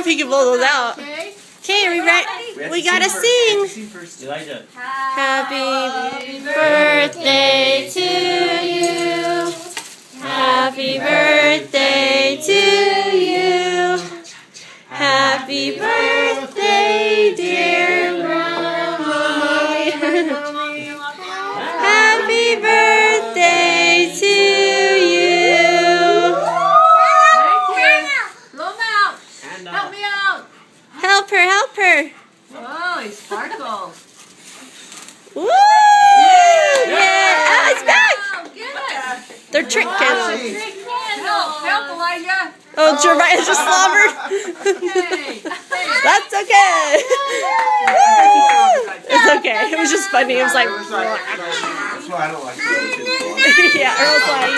if he can blow those out. Okay, are we ready? We gotta sing. Elijah. Happy birthday to you. Happy birthday to you. Happy birthday, dear mommy. Happy birthday to you. Help me out. Help her, help her. Oh, he sparkles. Woo! Yeah! Oh, it's back! Oh, good. They're trick candles. Help, Elijah. Oh, Jeremiah just slobbered. Hey. That's okay. It's okay. It was just funny. It was like, That's why I don't like the yeah, Earl's like,